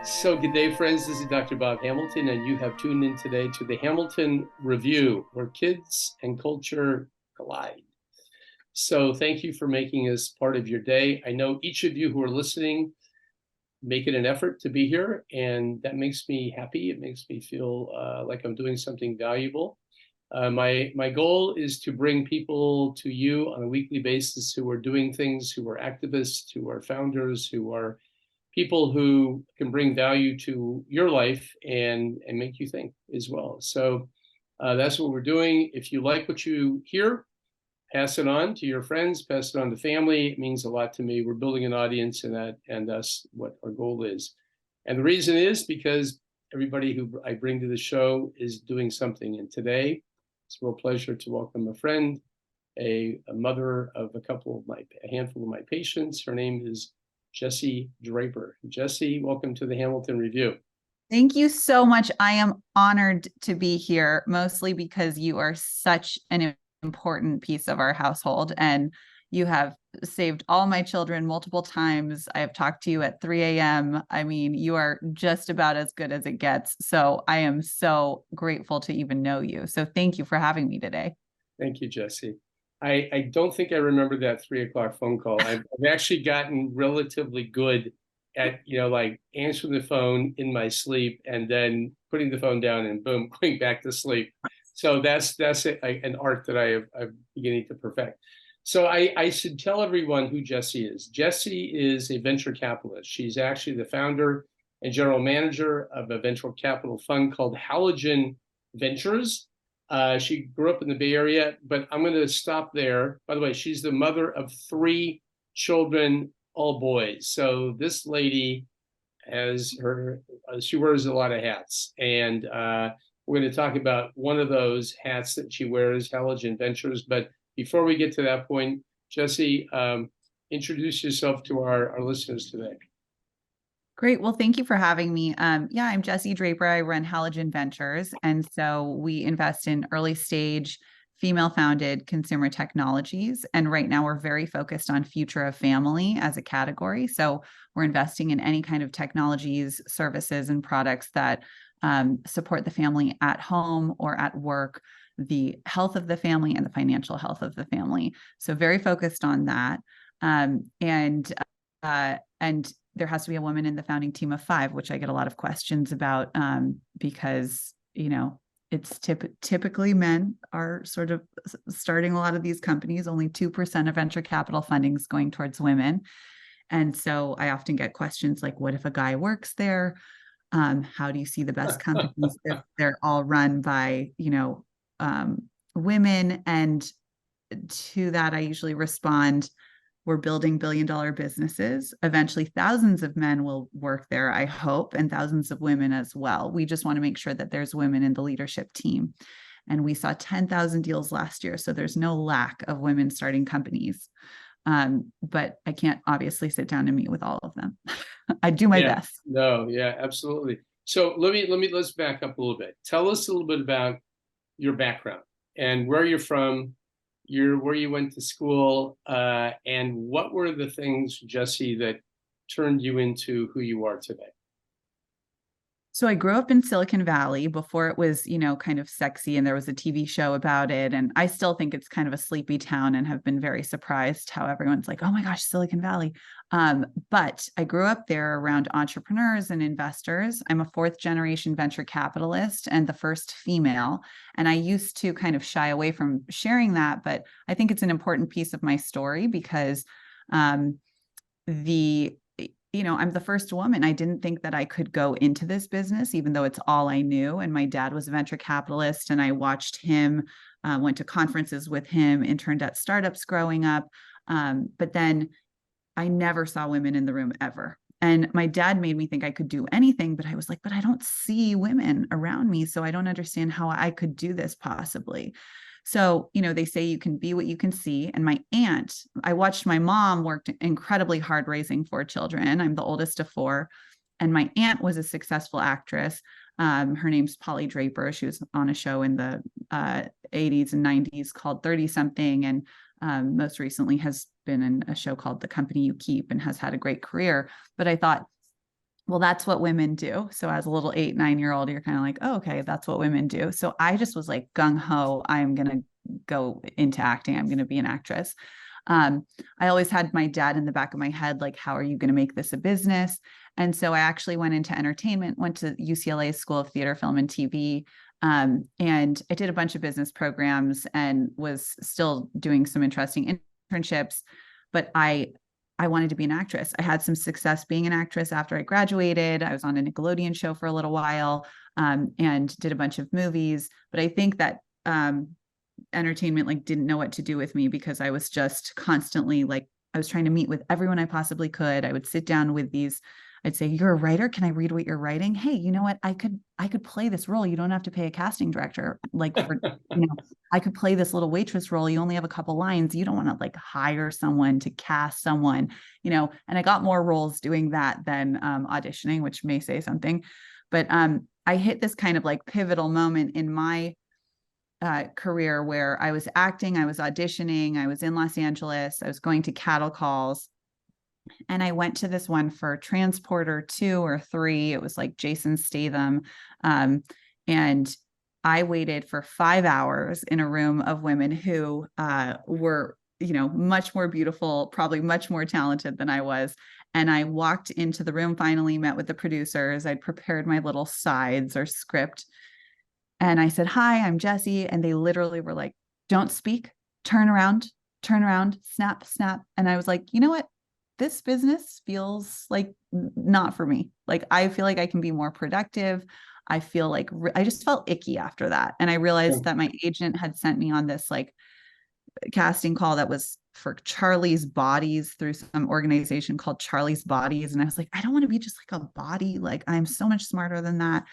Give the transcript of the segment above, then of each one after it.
So, good day, friends. This is Dr. Bob Hamilton, and you have tuned in today to the Hamilton Review, where kids and culture collide. So, thank you for making us part of your day. I know each of you who are listening make it an effort to be here, and that makes me happy. It makes me feel like I'm doing something valuable. My goal is to bring people to you on a weekly basis who are doing things, who are activists, who are founders, who are people who can bring value to your life and make you think as well. So that's what we're doing. If you like what you hear, pass it on to your friends, pass it on to family. It means a lot to me. We're building an audience, and that's what our goal is. And the reason is because everybody who I bring to the show is doing something. And today, it's a real pleasure to welcome a friend, a mother of a handful of my patients. Her name is Jesse Draper. Jesse, welcome to the Hamilton Review. Thank you so much. I am honored to be here, mostly because you are such an important piece of our household, and you have saved all my children multiple times. I have talked to you at 3 a.m. I mean, you are just about as good as it gets. So I am so grateful to even know you. So thank you for having me today. Thank you, Jesse. I don't think I remember that 3 o'clock phone call. I've actually gotten relatively good at, like answering the phone in my sleep and then putting the phone down and boom, going back to sleep. So that's an art that I'm beginning to perfect. So I should tell everyone who Jesse is. Jesse is a venture capitalist. She's actually the founder and general manager of a venture capital fund called Halogen Ventures. She grew up in the Bay Area, but I'm going to stop there. By the way, she's the mother of 3 children, all boys. So this lady she wears a lot of hats. And we're going to talk about one of those hats that she wears, Halogen Ventures. But before we get to that point, Jesse, introduce yourself to our listeners today. Great. Well, thank you for having me. Yeah, I'm Jesse Draper. I run Halogen Ventures. And so we invest in early stage female founded consumer technologies. And right now we're very focused on future of family as a category. So we're investing in any kind of technologies, services, and products that support the family at home or at work, the health of the family and the financial health of the family. So very focused on that. And there has to be a woman in the founding team of 5, which I get a lot of questions about because, it's typically men are sort of starting a lot of these companies. Only 2% of venture capital funding is going towards women. And so I often get questions like, what if a guy works there? How do you see the best companies if they're all run by, women? And to that, I usually respond, we're building billion-dollar businesses. Eventually, thousands of men will work there, I hope, and thousands of women as well. We just want to make sure that there's women in the leadership team. And we saw 10,000 deals last year, so there's no lack of women starting companies. But I can't obviously sit down and meet with all of them. I do my best. No, yeah, absolutely. So let's back up a little bit. Tell us a little bit about your background and where you're from, where you went to school, and what were the things, Jesse, that turned you into who you are today? So I grew up in Silicon Valley before it was, kind of sexy and there was a TV show about it. And I still think it's kind of a sleepy town and have been very surprised how everyone's like, oh my gosh, Silicon Valley. But I grew up there around entrepreneurs and investors. I'm a 4th-generation venture capitalist and the first female. And I used to kind of shy away from sharing that, but I think it's an important piece of my story because I'm the first woman. I didn't think that I could go into this business, even though it's all I knew. And my dad was a venture capitalist, and I watched him, went to conferences with him, interned at startups growing up. But then I never saw women in the room ever. And my dad made me think I could do anything, but I was like, but I don't see women around me. So I don't understand how I could do this possibly. So, they say you can be what you can see. And my aunt, I watched my mom worked incredibly hard raising 4 children. I'm the oldest of 4. And my aunt was a successful actress. Her name's Polly Draper. She was on a show in the 80s and 90s called 30 something. And most recently has been in a show called The Company You Keep and has had a great career. But I thought, well, that's what women do. So as a little 8, 9 year old, you're kind of like, oh, okay, that's what women do. So I just was like gung ho, I'm going to go into acting. I'm going to be an actress. I always had my dad in the back of my head, like, how are you going to make this a business? And so I actually went into entertainment, went to UCLA School of Theater, Film, and TV. And I did a bunch of business programs and was still doing some interesting internships, but I wanted to be an actress. I had some success being an actress after I graduated. I was on a Nickelodeon show for a little while, and did a bunch of movies. But I think that entertainment like didn't know what to do with me because I was just constantly like, I was trying to meet with everyone I possibly could. I would sit down with these, I'd say, you're a writer. Can I read what you're writing? Hey, you know what? I could play this role. You don't have to pay a casting director. Like for, I could play this little waitress role. You only have a couple lines. You don't want to like hire someone to cast someone, and I got more roles doing that than auditioning, which may say something. But I hit this kind of like pivotal moment in my career where I was acting, I was auditioning, I was in Los Angeles, I was going to cattle calls. And I went to this one for Transporter 2 or 3. It was like Jason Statham. And I waited for 5 hours in a room of women who were, much more beautiful, probably much more talented than I was. And I walked into the room, finally met with the producers. I'd prepared my little sides or script. And I said, hi, I'm Jesse. And they literally were like, don't speak, turn around, snap, snap. And I was like, you know what? This business feels like not for me. Like, I feel like I can be more productive. I feel like I just felt icky after that. And I realized that my agent had sent me on this like casting call that was for Charlie's Bodies through some organization called Charlie's Bodies. And I was like, I don't want to be just like a body. Like, I'm so much smarter than that.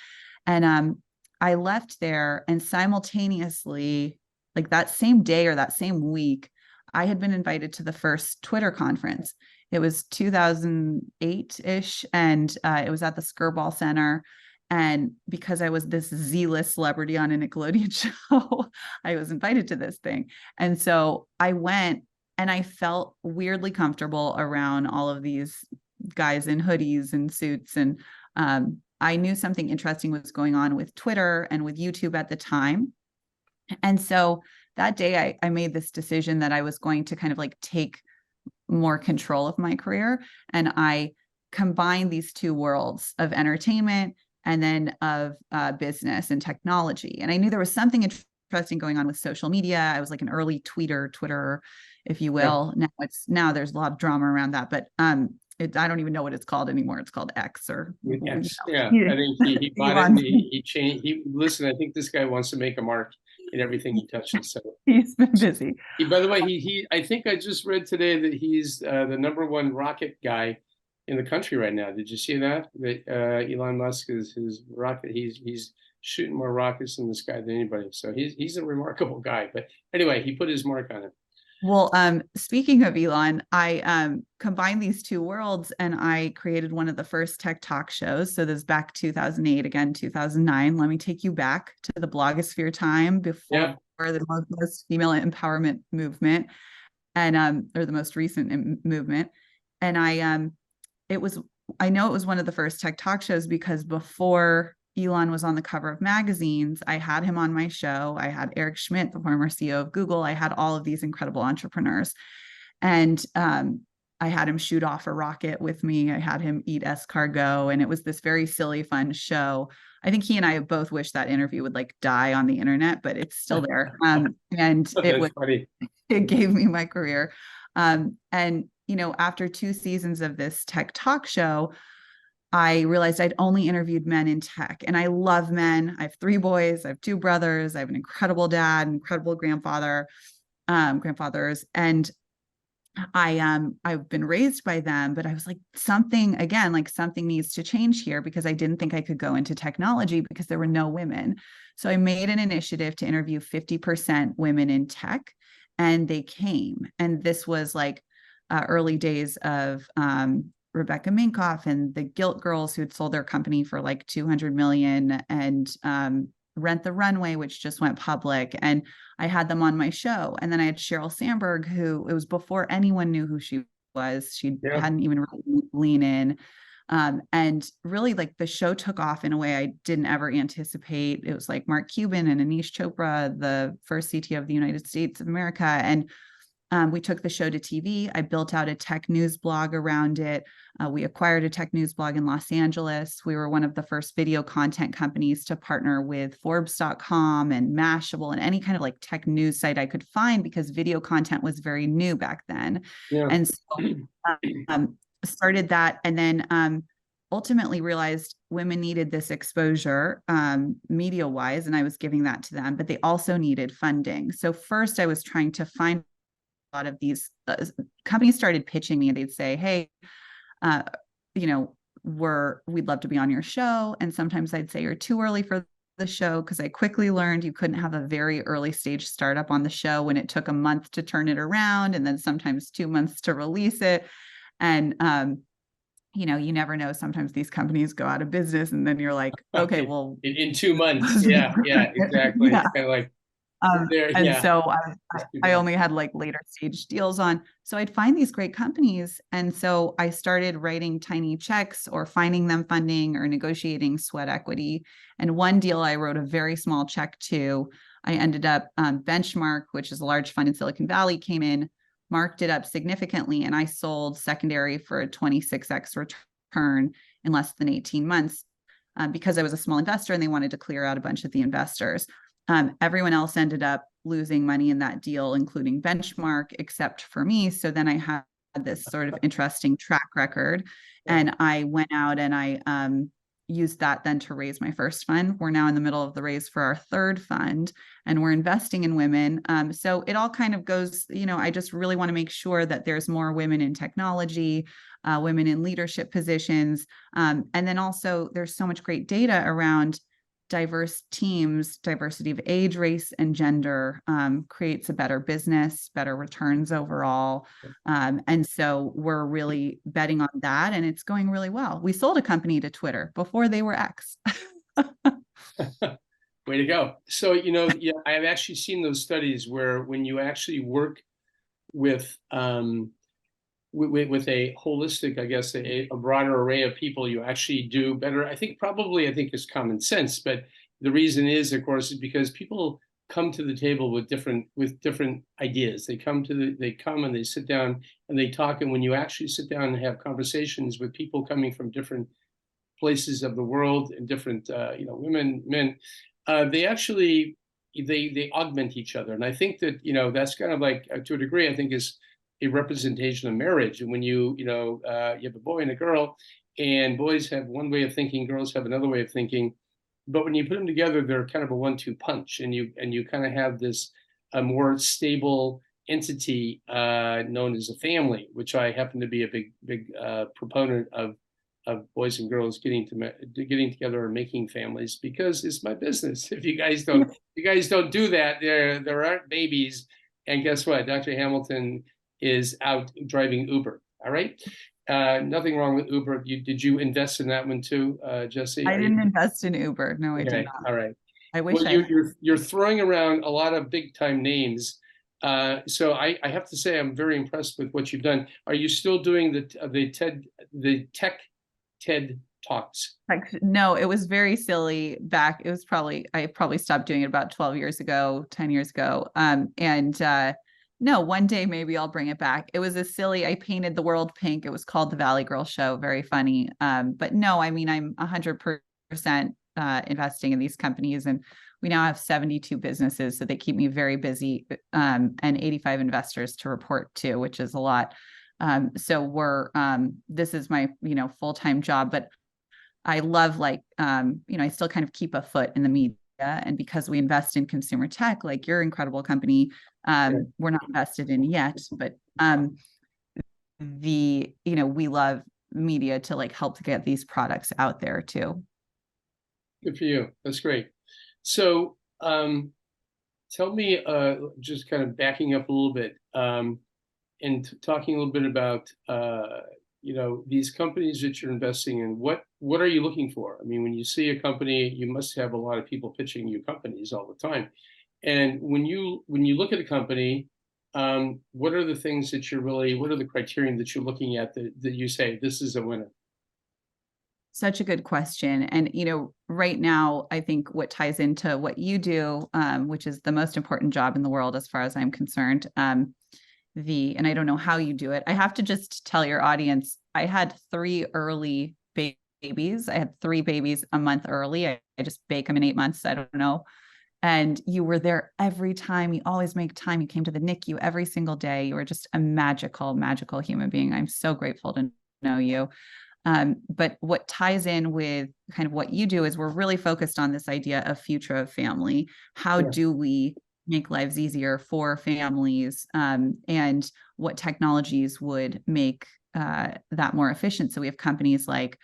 And I left there, and simultaneously, like that same day or that same week, I had been invited to the first Twitter conference. It was 2008-ish, and it was at the Skirball Center. And because I was this Z-list celebrity on a Nickelodeon show, I was invited to this thing. And so I went, and I felt weirdly comfortable around all of these guys in hoodies and suits. And I knew something interesting was going on with Twitter and with YouTube at the time. And so that day I made this decision that I was going to kind of like take more control of my career. And I combined these two worlds of entertainment and then of business and technology. And I knew there was something interesting going on with social media. I was like an early Twitterer, if you will. Yeah. Now there's a lot of drama around that, but I don't even know what it's called anymore. It's called X or X. Yeah. I think he bought it and he changed. Listen, I think this guy wants to make a mark in everything he touches. So he's been busy. By the way, I think I just read today that he's the #1 rocket guy in the country right now. Did you see that? That Elon Musk is his rocket. He's shooting more rockets in the sky than anybody. So he's a remarkable guy. But anyway, he put his mark on it. Well, speaking of Elon, I combined these two worlds and I created one of the first tech talk shows. So this is back 2008, again, 2009. Let me take you back to the blogosphere time before the most female empowerment movement and or the most recent movement. And I know it was one of the first tech talk shows because before Elon was on the cover of magazines, I had him on my show. I had Eric Schmidt, the former CEO of Google. I had all of these incredible entrepreneurs. And I had him shoot off a rocket with me. I had him eat escargot. And it was this very silly, fun show. I think he and I have both wished that interview would like die on the internet, but it's still there. And it gave me my career. And, after 2 seasons of this tech talk show, I realized I'd only interviewed men in tech, and I love men. I have 3 boys. I have 2 brothers. I have an incredible dad, incredible grandfathers, and I've been raised by them. But I was like, something needs to change here because I didn't think I could go into technology because there were no women. So I made an initiative to interview 50% women in tech, and they came. And this was like early days of Rebecca Minkoff and the Gilt Girls, who'd sold their company for like 200 million, and Rent the Runway, which just went public. And I had them on my show. And then I had Sheryl Sandberg, who it was before anyone knew who she was. She hadn't even really Lean In. And really, like, the show took off in a way I didn't ever anticipate. It was like Mark Cuban and Anish Chopra, the first CTO of the United States of America. And we took the show to TV. I built out a tech news blog around it. We acquired a tech news blog in Los Angeles. We were one of the first video content companies to partner with Forbes.com and Mashable and any kind of like tech news site I could find, because video content was very new back then. Yeah. And so started that, and then ultimately realized women needed this exposure media wise, and I was giving that to them, but they also needed funding. So first I was trying to find a lot of these companies started pitching me, and they'd say, hey, you know, we'd love to be on your show. And sometimes I'd say, you're too early for the show, because I quickly learned you couldn't have a very early stage startup on the show when it took a month to turn it around, and then sometimes 2 months to release it. And you know, you never know. Sometimes these companies go out of business, and then you're like, okay, well, in 2 months. Yeah, exactly. Yeah. It's kind of like, so I only had like later stage deals on. So I'd find these great companies. And so I started writing tiny checks or finding them funding or negotiating sweat equity. And one deal I wrote a very small check to, I ended up Benchmark, which is a large fund in Silicon Valley, came in, marked it up significantly. And I sold secondary for a 26x return in less than 18 months because I was a small investor and they wanted to clear out a bunch of the investors. Everyone else ended up losing money in that deal, including Benchmark, except for me. So then I had this sort of interesting track record, and I went out and I used that then to raise my first fund. We're now in the middle of the raise for our third fund, and we're investing in women. So it all kind of goes, you know, I just really want to make sure that there's more women in technology, women in leadership positions. And then also there's so much great data around diverse teams. Diversity of age, race, and gender creates a better business, better returns overall. And so we're really betting on that, and it's going really well. We sold a company to Twitter before they were X. Way to go. So, you know, yeah, I have actually seen those studies where when you actually work with a holistic, I guess, a broader array of people, you actually do better. I think it's common sense, but the reason is, of course, is because people come to the table with different ideas. They come and they sit down and they talk. And when you actually sit down and have conversations with people coming from different places of the world and different, women, men, they actually, they augment each other. And I think that, you know, that's kind of like, to a degree, I think is a representation of marriage. And when you have a boy and a girl, and boys have one way of thinking, girls have another way of thinking, but when you put them together, they're kind of a 1-2 punch, and you kind of have this a more stable entity known as a family, which I happen to be a big proponent of boys and girls getting together and making families, because it's my business. If you guys don't do that, there aren't babies. And guess what? Dr. Hamilton is out driving Uber. All right. Nothing wrong with Uber. Did you invest in that one too, Jesse? I didn't invest in Uber. No, I did not. All right. I wish you're throwing around a lot of big time names. So I have to say I'm very impressed with what you've done. Are you still doing the tech TED Talks? No, it was very silly back. I probably stopped doing it about 12 years ago, 10 years ago. No, one day maybe I'll bring it back. It was I painted the world pink. It was called the Valley Girl Show. Very funny. But no, I mean, I'm 100% investing in these companies, and we now have 72 businesses. So they keep me very busy, and 85 investors to report to, which is a lot. So this is my, full-time job, but I love I still kind of keep a foot in the media. And because we invest in consumer tech, like your incredible company, we're not invested in yet, but we love media to help get these products out there too. Good for you. That's great. So tell me, just kind of backing up a little bit, and talking a little bit about these companies that you're investing in. What are you looking for? I mean, when you see a company, you must have a lot of people pitching you companies all the time. And when you look at a company, what are the things that what are the criteria that you're looking at that you say this is a winner? Such a good question. And, right now, I think what ties into what you do, which is the most important job in the world, as far as I'm concerned, and I don't know how you do it. I have to just tell your audience, I had 3 early babies. I had 3 babies a month early. I just bake them in 8 months. I don't know. And you were there every time. You always make time. You came to the NICU every single day. You were just a magical, magical human being. I'm so grateful to know you. But what ties in with kind of what you do is we're really focused on this idea of future of family. How do we make lives easier for families, and what technologies would make that more efficient? So we have companies like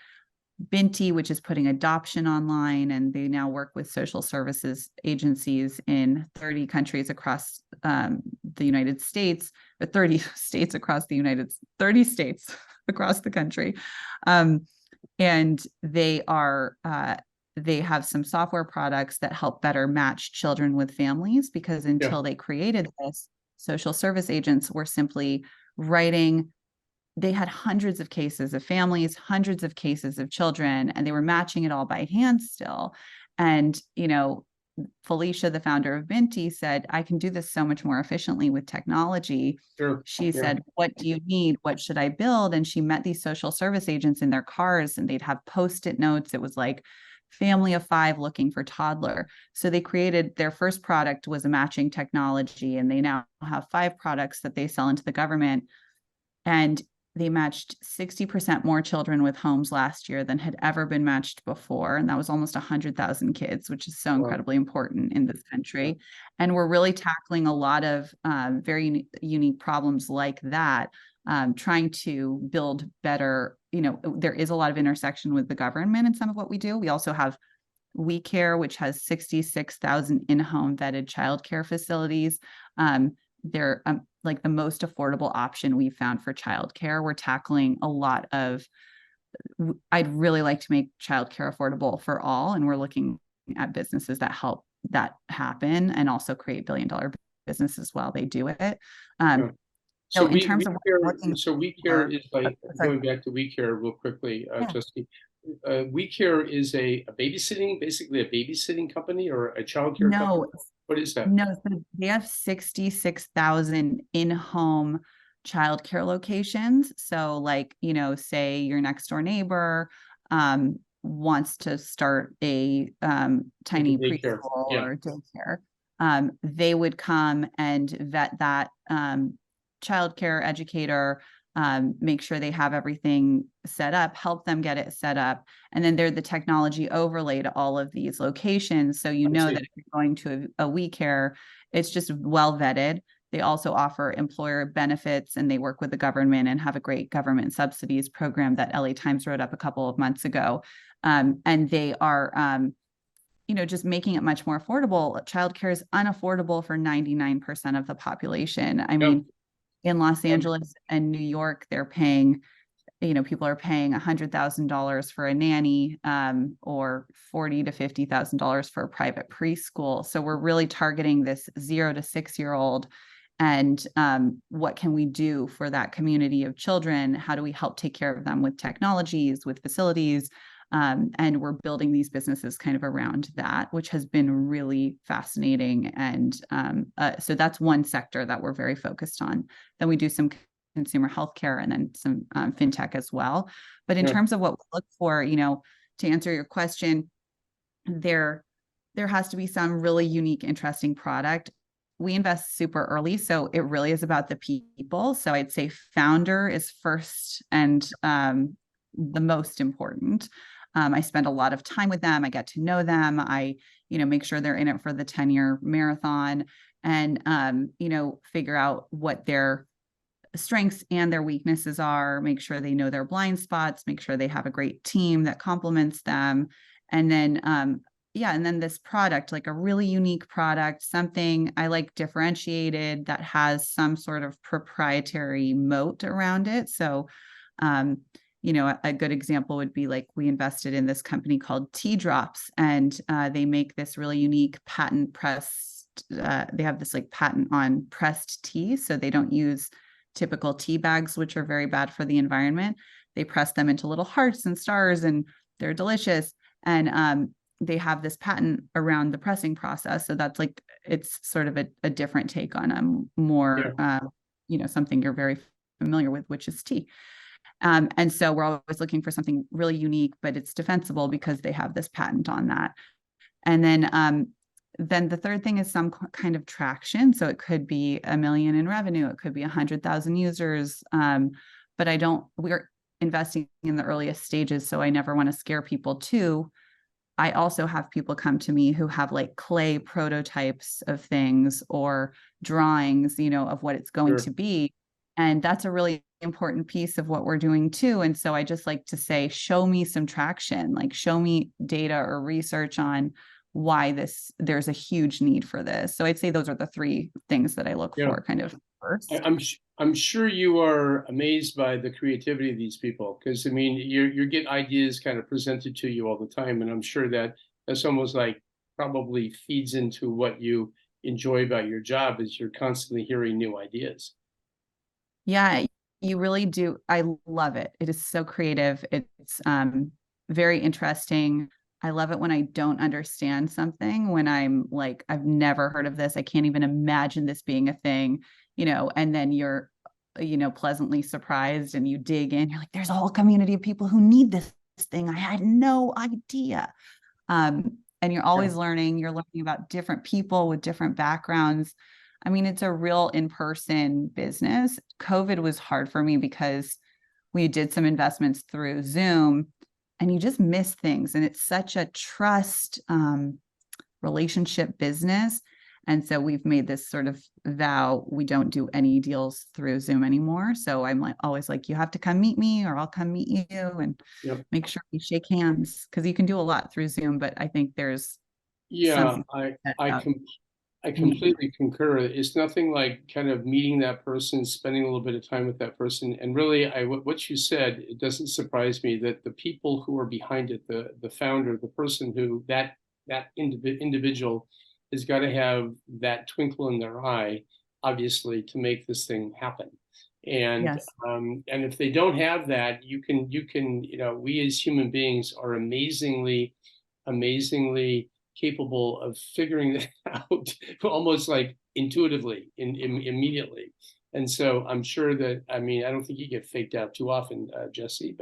Binti, which is putting adoption online, and they now work with social services agencies in 30 countries across the United States, but 30 states across the 30 states across the country. And they have some software products that help better match children with families, because until they created this, social service agents were simply writing. They had hundreds of cases of families, hundreds of cases of children, and they were matching it all by hand still. And, Felicia, the founder of Binti, said, I can do this so much more efficiently with technology. She said, what do you need? What should I build? And she met these social service agents in their cars, and they'd have Post-it notes. It was like family of 5 looking for toddler. So they created their first product was a matching technology, and they now have 5 products that they sell into the government. And they matched 60% more children with homes last year than had ever been matched before. And that was almost 100,000 kids, which is so incredibly important in this country. And we're really tackling a lot of very unique problems like that, trying to build better. There is a lot of intersection with the government in some of what we do. We also have WeCare, which has 66,000 in-home vetted childcare facilities. They're like the most affordable option we've found for childcare. We're tackling a lot of, I'd really like to make childcare affordable for all. And we're looking at businesses that help that happen, and also create billion-dollar businesses while they do it. So in terms of WeCare is like, going back to WeCare real quickly, Jesse. WeCare is basically a babysitting company, or a childcare company? What is that? No, so they have 66,000 in-home childcare locations. So like, say your next door neighbor wants to start a tiny preschool or daycare. They would come and vet that childcare educator, make sure they have everything set up, help them get it set up. And then they're the technology overlay to all of these locations. So that if you're going to a WeCare, it's just well vetted. They also offer employer benefits, and they work with the government and have a great government subsidies program that LA Times wrote up a couple of months ago. And they are, just making it much more affordable. Childcare is unaffordable for 99% of the population. I mean, in Los Angeles and New York, they're paying, people are paying $100,000 for a nanny, or $40,000 to $50,000 for a private preschool. So we're really targeting this 0 to 6-year-old. And what can we do for that community of children? How do we help take care of them with technologies, with facilities? And we're building these businesses kind of around that, which has been really fascinating. And so that's one sector that we're very focused on. Then we do some consumer healthcare, and then some fintech as well. But in terms of what we look for, to answer your question, there has to be some really unique, interesting product. We invest super early, so it really is about the people. So I'd say founder is first and the most important. I spend a lot of time with them. I get to know them. I, make sure they're in it for the 10-year marathon, and, figure out what their strengths and their weaknesses are, make sure they know their blind spots, make sure they have a great team that complements them. And then, and then this product, like a really unique product, something I like differentiated that has some sort of proprietary moat around it. So, a good example would be like, we invested in this company called Tea Drops, and they make this really unique patent pressed, they have this like patent on pressed tea. So they don't use typical tea bags, which are very bad for the environment. They press them into little hearts and stars and they're delicious. And they have this patent around the pressing process. So that's like, it's sort of a different take on more, something you're very familiar with, which is tea. And so we're always looking for something really unique, but it's defensible because they have this patent on that. And then the third thing is some kind of traction. So it could be 1 million in revenue. It could be 100,000 users. But we're investing in the earliest stages. So I never want to scare people too. I also have people come to me who have like clay prototypes of things or drawings, of what it's going to be. And that's a really important piece of what we're doing too. And so I just like to say, show me some traction, like show me data or research on why there's a huge need for this. So I'd say those are the 3 things that I look for kind of first. I'm sure you are amazed by the creativity of these people, because I mean, you get ideas kind of presented to you all the time, and I'm sure that's almost like probably feeds into what you enjoy about your job, is you're constantly hearing new ideas. Yeah, you really do. I love it. It is so creative. It's very interesting. I love it when I don't understand something, when I'm like, I've never heard of this. I can't even imagine this being a thing, and then you're, pleasantly surprised and you dig in. You're like, there's a whole community of people who need this thing. I had no idea. And you're always learning. You're learning about different people with different backgrounds. I mean, it's a real in-person business. COVID was hard for me because we did some investments through Zoom, and you just miss things. And it's such a trust relationship business. And so we've made this sort of vow, we don't do any deals through Zoom anymore. So I'm always like, you have to come meet me or I'll come meet you and make sure we shake hands, because you can do a lot through Zoom, but I think there's I completely concur. It's nothing like kind of meeting that person, spending a little bit of time with that person. And really, what you said, it doesn't surprise me that the people who are behind it, the founder, the person who that individual has got to have that twinkle in their eye, obviously, to make this thing happen. And and if they don't have that, you can we as human beings are amazingly capable of figuring that out almost like intuitively, immediately. And so I'm sure that, I mean, I don't think you get faked out too often, Jesse,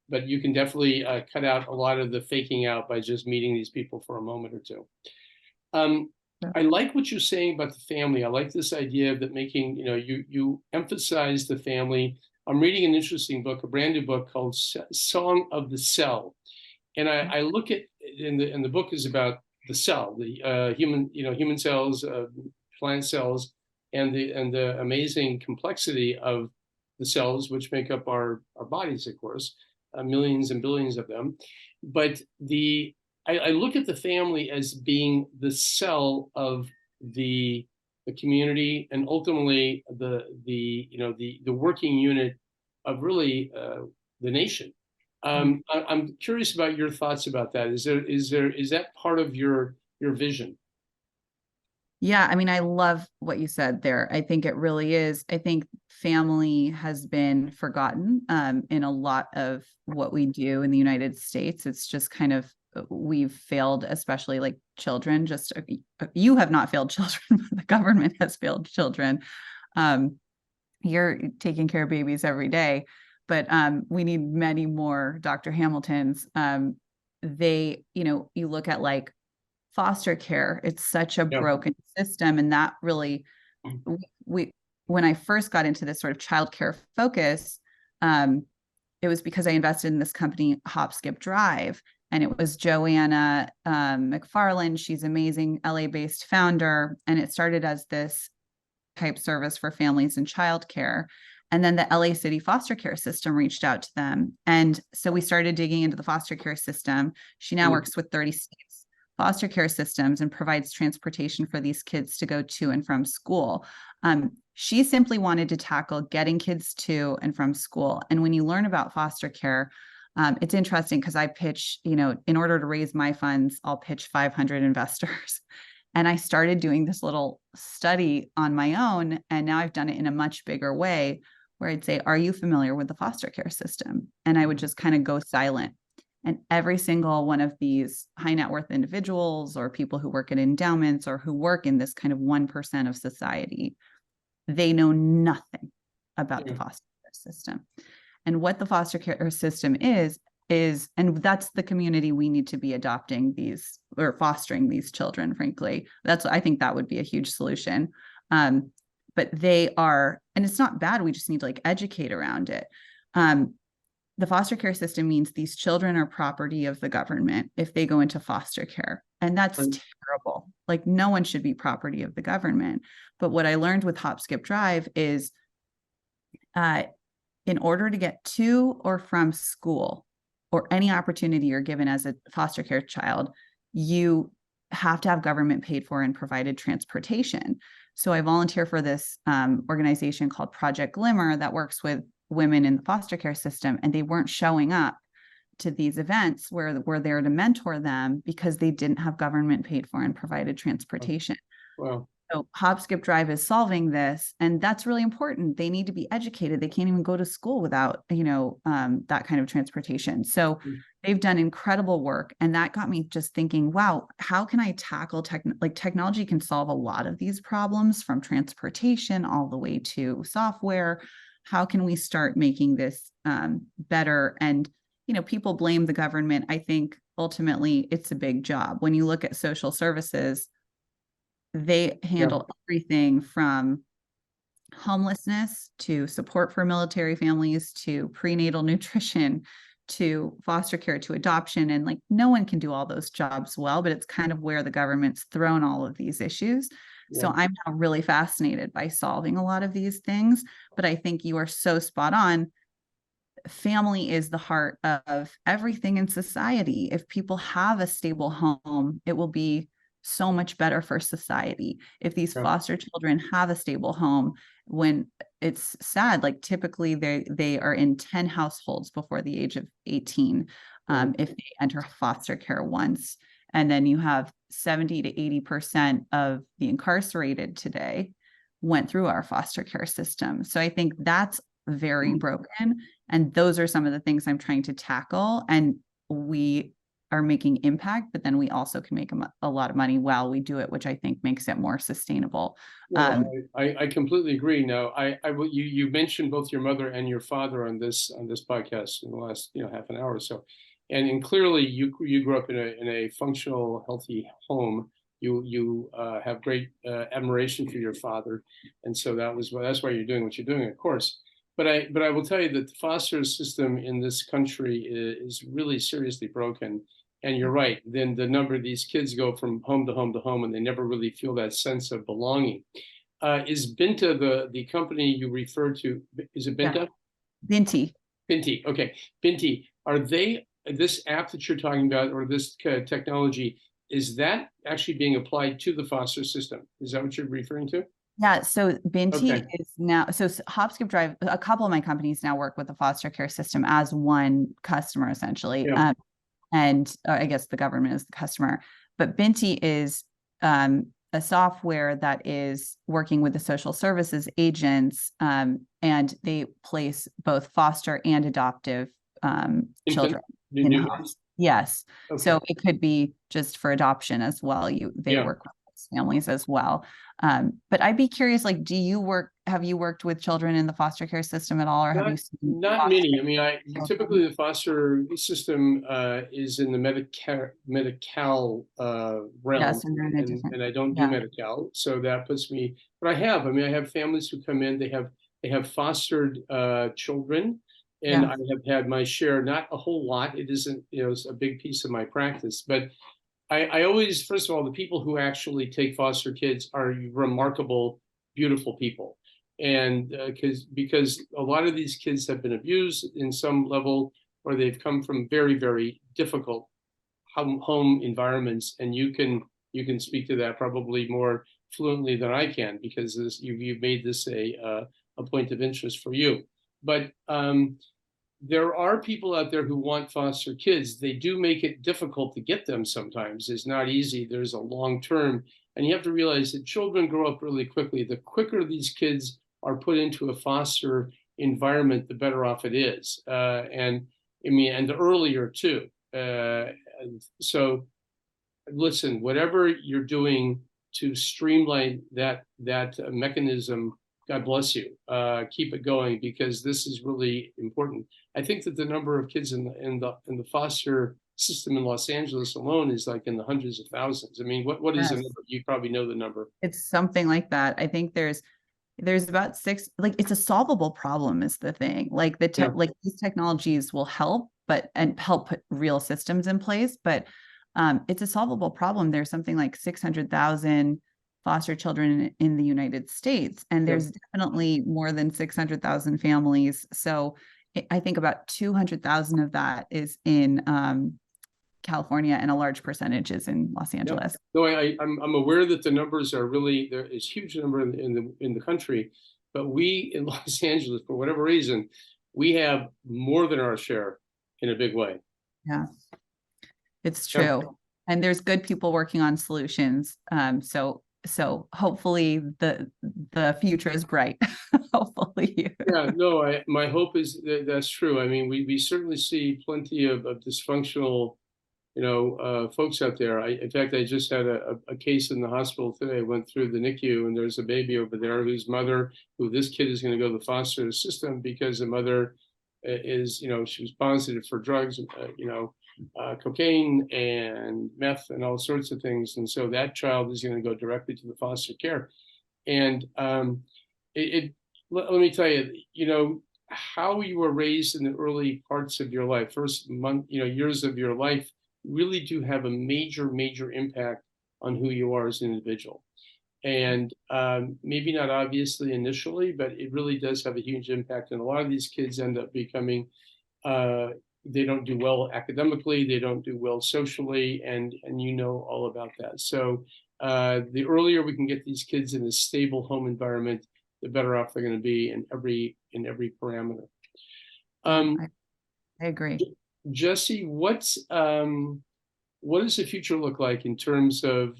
but you can definitely cut out a lot of the faking out by just meeting these people for a moment or two. I like what you're saying about the family. I like this idea that making, you emphasize the family. I'm reading an interesting book, a brand new book called Song of the Cell. And I look at, and the book is about the cell, the human cells, plant cells, and the amazing complexity of the cells which make up our bodies, of course, millions and billions of them. But I look at the family as being the cell of the community, and ultimately the working unit of really the nation. I'm curious about your thoughts about that. Is that part of your vision? Yeah, I mean, I love what you said there. I think it really is. I think family has been forgotten in a lot of what we do in the United States. It's just kind of, we've failed, especially like children. Just you have not failed children, but the government has failed children. You're taking care of babies every day, but we need many more Dr. Hamiltons. You look at like foster care, it's such a broken system. And that really, when I first got into this sort of childcare focus, it was because I invested in this company, Hop Skip Drive. And it was Joanna McFarland. She's amazing, LA-based founder. And it started as this type service for families in childcare. And then the LA City foster care system reached out to them. And so we started digging into the foster care system. She now works with 30 states foster care systems and provides transportation for these kids to go to and from school. She simply wanted to tackle getting kids to and from school. And when you learn about foster care, it's interesting because I pitch, in order to raise my funds, I'll pitch 500 investors. And I started doing this little study on my own. And now I've done it in a much bigger way, where I'd say, are you familiar with the foster care system? And I would just kind of go silent. And every single one of these high net worth individuals or people who work at endowments or who work in this kind of 1% of society, they know nothing about the foster care system. And what the foster care system is, and that's the community we need to be adopting these or fostering these children, frankly. I think that would be a huge solution. But they are, and it's not bad. We just need to like educate around it. The foster care system means these children are property of the government if they go into foster care. And that's terrible. Like no one should be property of the government. But what I learned with Hop, Skip, Drive is in order to get to or from school or any opportunity you're given as a foster care child, you have to have government paid for and provided transportation. So I volunteer for this organization called Project Glimmer that works with women in the foster care system, and they weren't showing up to these events where we're there to mentor them because they didn't have government paid for and provided transportation. Wow. So Hop, Skip, Drive is solving this, and that's really important. They need to be educated. They can't even go to school without, that kind of transportation. So they've done incredible work, and that got me just thinking, wow, how can I tackle technology can solve a lot of these problems, from transportation all the way to software. How can we start making this better? And, people blame the government. I think ultimately it's a big job. When you look at social services, they handle everything from homelessness to support for military families to prenatal nutrition to foster care to adoption. And like no one can do all those jobs well, but it's kind of where the government's thrown all of these issues. So I'm now really fascinated by solving a lot of these things. But I think you are so spot on. Family is the heart of everything in society. If people have a stable home, it will be so much better for society. If these foster children have a stable home, when it's sad, like typically they are in 10 households before the age of 18 if they enter foster care once. And then you have 70 to 80% of the incarcerated today went through our foster care system. So I think that's very broken. And those are some of the things I'm trying to tackle. And we are making impact, but then we also can make a lot of money while we do it, which I think makes it more sustainable. Well, I completely agree. Now, you mentioned both your mother and your father on this podcast in the last half an hour or so, and clearly you grew up in a functional, healthy home. You have great admiration for your father, and so that's why you're doing what you're doing, of course. But I will tell you that the foster system in this country is really seriously broken. And you're right. Then the number of these kids go from home to home to home, and they never really feel that sense of belonging. Is Binta the company you referred to? Is it Binta? Yeah. Binti. Binti. Okay. Binti. Are they this app that you're talking about, or this technology? Is that actually being applied to the foster system? Is that what you're referring to? Yeah, so Binti is now, so Hop, Skip, Drive, a couple of my companies now work with the foster care system as one customer, essentially. Yeah. And I guess the government is the customer. But Binti is a software that is working with the social services agents, and they place both foster and adoptive children in-house. Yes. Okay. So it could be just for adoption as well. They work with families as well. But I'd be curious, like, have you worked with children in the foster care system at all, or have you seen not many? I mean, typically the foster system is in the Medi-Cal realm, yes, and I don't do Medi-Cal, so that puts me. But I have families who come in. They have fostered children, and I have had my share. Not a whole lot. It isn't it's a big piece of my practice, but I always, first of all, the people who actually take foster kids are remarkable, beautiful people. And because a lot of these kids have been abused in some level, or they've come from very, very difficult home environments. And you can speak to that probably more fluently than I can, because you've made this a point of interest for you. But there are people out there who want foster kids. They do make it difficult to get them sometimes. It's not easy. There's a long term. And you have to realize that children grow up really quickly. The quicker these kids are put into a foster environment, the better off it is. And the earlier too. And so listen, whatever you're doing to streamline that mechanism, God bless you. Keep it going, because this is really important. I think that the number of kids in the foster system in Los Angeles alone is like in the hundreds of thousands. I mean, what is the Yes. number? You probably know the number. It's something like that. I think there's about six, like it's a solvable problem is the thing. Like Yeah. like these technologies will help, and help put real systems in place, but it's a solvable problem. There's something like 600,000 foster children in the United States, and Yeah. there's definitely more than 600,000 families. So I think about 200,000 of that is in California, and a large percentage is in Los Angeles. No, I'm aware that the numbers are really, there is huge number in the country, but we in Los Angeles, for whatever reason, we have more than our share in a big way. Yeah, it's Yeah. true. And there's good people working on solutions. So hopefully the future is bright. Hopefully. Yeah, no, my hope is that that's true. I mean, we certainly see plenty of dysfunctional, folks out there. In fact, I just had a case in the hospital today. I went through the NICU, and there's a baby over there who this kid is going to go to the foster system because the mother is, she was positive for drugs, cocaine and meth and all sorts of things. And so that child is going to go directly to the foster care. And let me tell you, how you were raised in the early parts of your life, first years of your life, really do have a major impact on who you are as an individual. And maybe not obviously initially, but it really does have a huge impact. And a lot of these kids end up becoming, they don't do well academically, they don't do well socially, and all about that. So the earlier we can get these kids in a stable home environment, the better off they're going to be in every parameter. I agree. Jesse, what does the future look like in terms of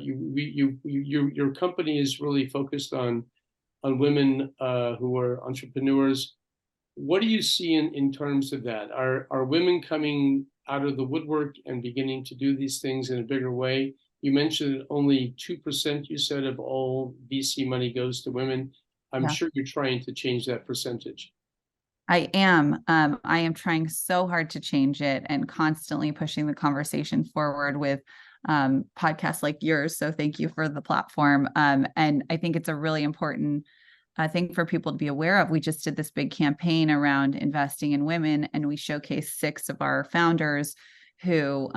your company is really focused on women who are entrepreneurs. What do you see in terms of that? Are women coming out of the woodwork and beginning to do these things in a bigger way? You mentioned only 2%, you said, of all VC money goes to women. I'm sure you're trying to change that percentage. I am trying so hard to change it and constantly pushing the conversation forward with podcasts like yours. So thank you for the platform. And I think it's a really important thing for people to be aware of. We just did this big campaign around investing in women, and we showcased 6 of our founders who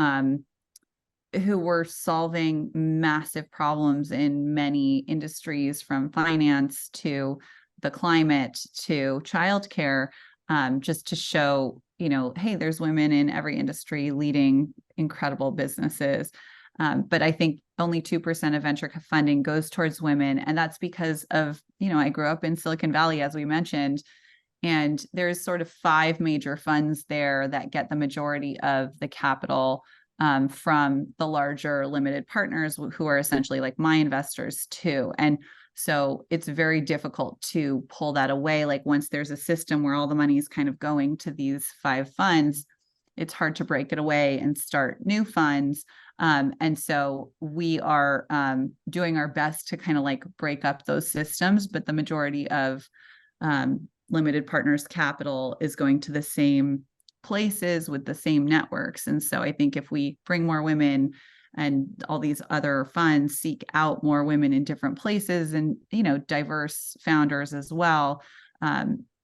were solving massive problems in many industries, from finance to the climate to childcare, just to show, hey, there's women in every industry leading incredible businesses. But I think only 2% of venture funding goes towards women. And that's because of, I grew up in Silicon Valley, as we mentioned, and there's sort of 5 major funds there that get the majority of the capital from the larger limited partners, who are essentially like my investors too. And so it's very difficult to pull that away. Like once there's a system where all the money is kind of going to these 5 funds, it's hard to break it away and start new funds. And so we are doing our best to kind of like break up those systems, but the majority of limited partners capital is going to the same places with the same networks. And so I think if we bring more women, and all these other funds seek out more women in different places, and diverse founders as well,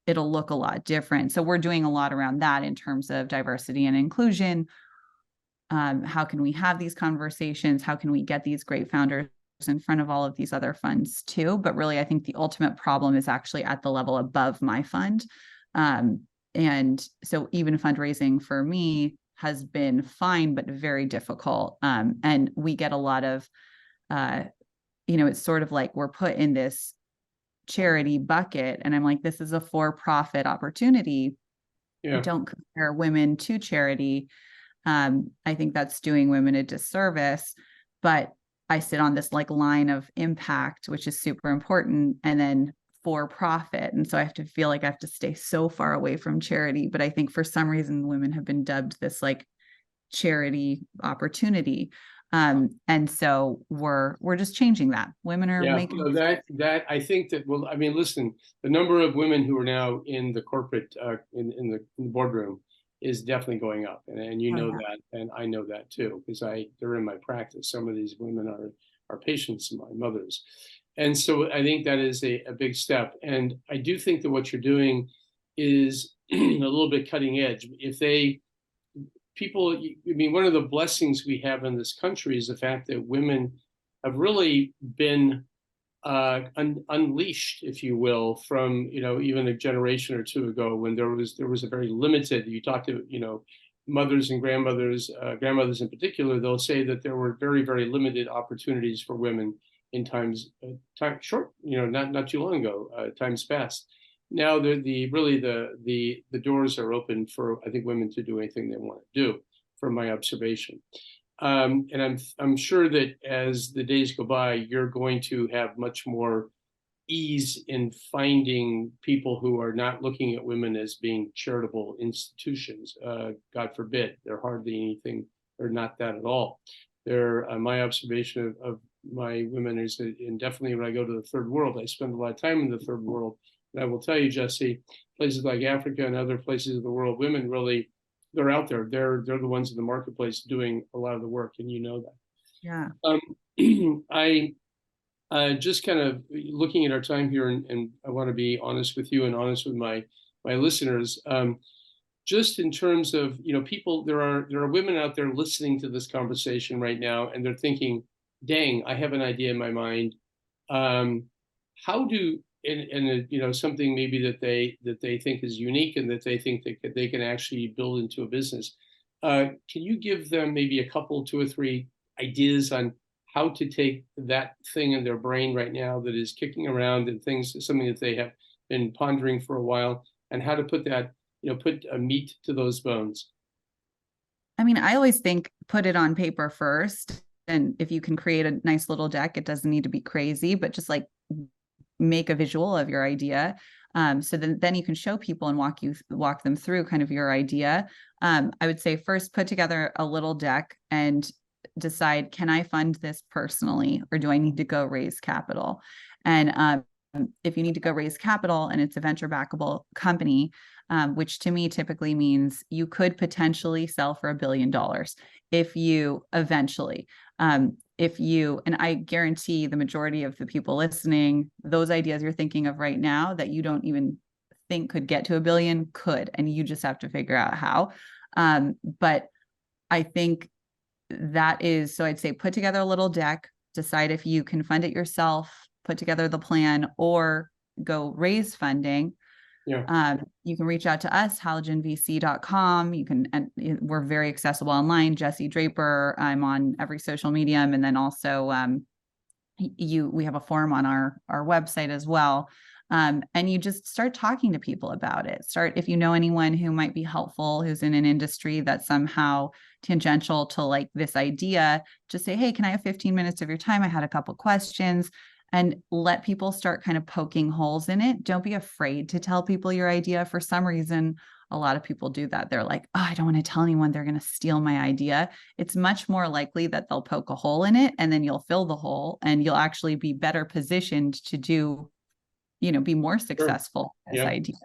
it'll look a lot different. So we're doing a lot around that in terms of diversity and inclusion. How can we have these conversations? How can we get these great founders in front of all of these other funds too? But really, I think the ultimate problem is actually at the level above my fund. And so even fundraising for me has been fine, but very difficult. And we get a lot of, it's sort of like we're put in this charity bucket, and I'm like, this is a for-profit opportunity. Yeah. Don't compare women to charity. I think that's doing women a disservice, but I sit on this like line of impact, which is super important, and then for profit. And so I have to feel like I have to stay so far away from charity. But I think for some reason, women have been dubbed this like charity opportunity. And so we're just changing that. Women are making that I think that, well, I mean, listen, the number of women who are now in the corporate in the boardroom is definitely going up, and you know that, and I know that too, because they're in my practice. Some of these women are patients of my mothers, and so I think that is a big step. And I do think that what you're doing is a little bit cutting edge. People, I mean, one of the blessings we have in this country is the fact that women have really been unleashed, if you will, from, even a generation or two ago, when there was a very limited, you talk to, mothers and grandmothers in particular, they'll say that there were very, very limited opportunities for women in times short, not too long ago, times past. Now the doors are open for, I think, women to do anything they want to do, from my observation. And I'm sure that as the days go by, you're going to have much more ease in finding people who are not looking at women as being charitable institutions. God forbid, they're hardly anything, or not that at all. They're my observation of my women is that, and definitely when I go to the third world, I spend a lot of time in the third world. And I will tell you, Jesse, places like Africa and other places of the world, women really, they're out there. They're the ones in the marketplace doing a lot of the work, and you know that. Yeah. I just kind of looking at our time here, and I want to be honest with you and honest with my listeners. Just in terms of, people, there are women out there listening to this conversation right now, and they're thinking, "Dang, I have an idea in my mind. How do?" And something maybe that they think is unique, and that they think they can actually build into a business. Can you give them maybe a couple, 2 or 3 ideas on how to take that thing in their brain right now that is kicking around, and something that they have been pondering for a while, and how to put that, put a meat to those bones? I mean, I always think put it on paper first. And if you can create a nice little deck, it doesn't need to be crazy, but just like make a visual of your idea. So then you can show people and walk them through kind of your idea. I would say first put together a little deck and decide, can I fund this personally, or do I need to go raise capital? And if you need to go raise capital and it's a venture backable company, which to me typically means you could potentially sell for $1 billion if you eventually, and I guarantee the majority of the people listening, those ideas you're thinking of right now that you don't even think could get to $1 billion could, and you just have to figure out how. But I think that is, so I'd say put together a little deck, decide if you can fund it yourself, put together the plan, or go raise funding. Yeah. You can reach out to us, halogenvc.com. And we're very accessible online. Jesse Draper, I'm on every social medium. And then also we have a forum on our website as well. And you just start talking to people about it. If you know anyone who might be helpful, who's in an industry that's somehow tangential to like this idea, just say, hey, can I have 15 minutes of your time? I had a couple questions. And let people start kind of poking holes in it. Don't be afraid to tell people your idea. For some reason, a lot of people do that. They're like, oh, I don't want to tell anyone, they're going to steal my idea. It's much more likely that they'll poke a hole in it, and then you'll fill the hole, and you'll actually be better positioned to do, be more successful with this idea.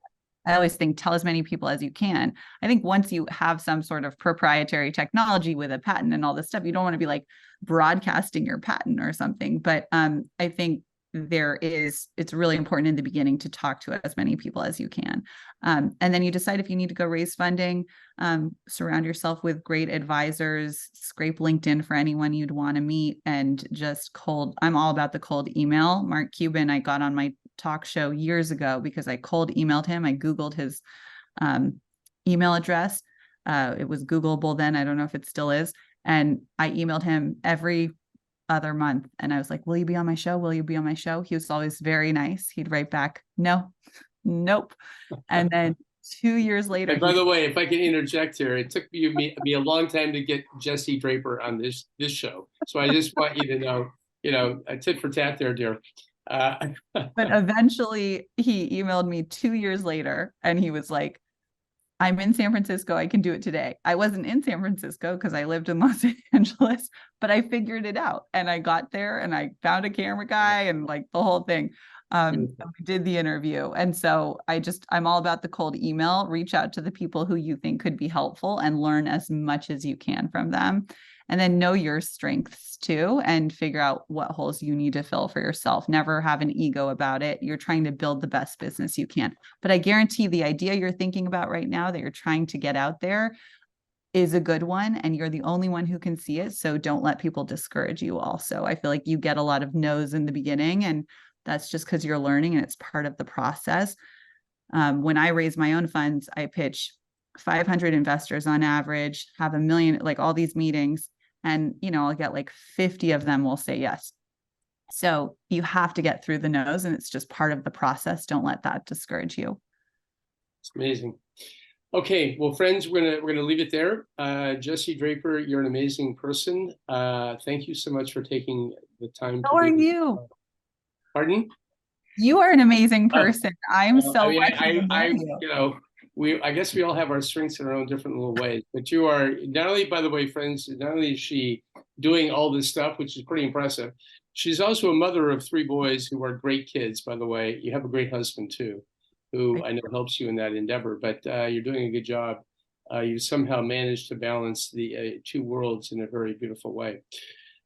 I always think tell as many people as you can. I think once you have some sort of proprietary technology with a patent and all this stuff, you don't want to be like broadcasting your patent or something. But I think it's really important in the beginning to talk to as many people as you can. And then you decide if you need to go raise funding, surround yourself with great advisors, scrape LinkedIn for anyone you'd want to meet, and just I'm all about the cold email. Mark Cuban, I got on my talk show years ago because I cold emailed him. I Googled his email address. It was Googleable then. I don't know if it still is. And I emailed him every other month. And I was like, will you be on my show? Will you be on my show? He was always very nice. He'd write back, no, nope. And then 2 years later. And by the way, if I can interject here, it took me a long time to get Jesse Draper on this show. So I just want you to know, a tit for tat there, dear. But eventually he emailed me 2 years later, and he was like, I'm in San Francisco. I can do it today. I wasn't in San Francisco because I lived in Los Angeles, but I figured it out and I got there and I found a camera guy and like the whole thing. We did the interview. And so I'm all about the cold email, reach out to the people who you think could be helpful and learn as much as you can from them. And then know your strengths too, and figure out what holes you need to fill for yourself. Never have an ego about it. You're trying to build the best business you can. But I guarantee the idea you're thinking about right now that you're trying to get out there is a good one. And you're the only one who can see it. So don't let people discourage you also. I feel like you get a lot of no's in the beginning, and that's just because you're learning and it's part of the process. When I raise my own funds, I pitch 500 investors on average, have 1 million, like all these meetings. And, I'll get like 50 of them will say yes. So you have to get through the no's, and it's just part of the process. Don't let that discourage you. It's amazing. Okay, well, friends, we're gonna leave it there. Jesse Draper, you're an amazing person. Thank you so much for taking the time. How are you? Pardon? You are an amazing person. I'm so I mean, lucky. I guess we all have our strengths in our own different little ways. But you are not only, by the way, friends, not only is she doing all this stuff, which is pretty impressive, she's also a mother of 3 boys who are great kids, by the way. You have a great husband too, who I know helps you in that endeavor, but you're doing a good job. You somehow managed to balance the 2 worlds in a very beautiful way.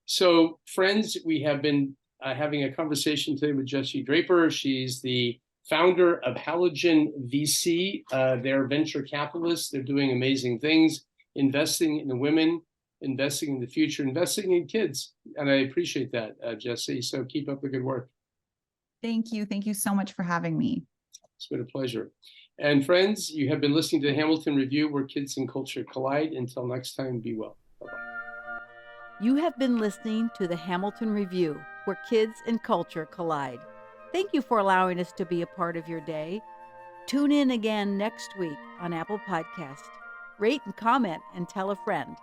So friends, we have been having a conversation today with Jesse Draper. She's the founder of Halogen VC. They're venture capitalists. They're doing amazing things, investing in the women, investing in the future, investing in kids. And I appreciate that, Jesse. So keep up the good work. Thank you. Thank you so much for having me. It's been a pleasure. And friends, you have been listening to the Hamilton Review, where kids and culture collide. Until next time, be well. Bye-bye. You have been listening to the Hamilton Review, where kids and culture collide. Thank you for allowing us to be a part of your day. Tune in again next week on Apple Podcast. Rate and comment and tell a friend.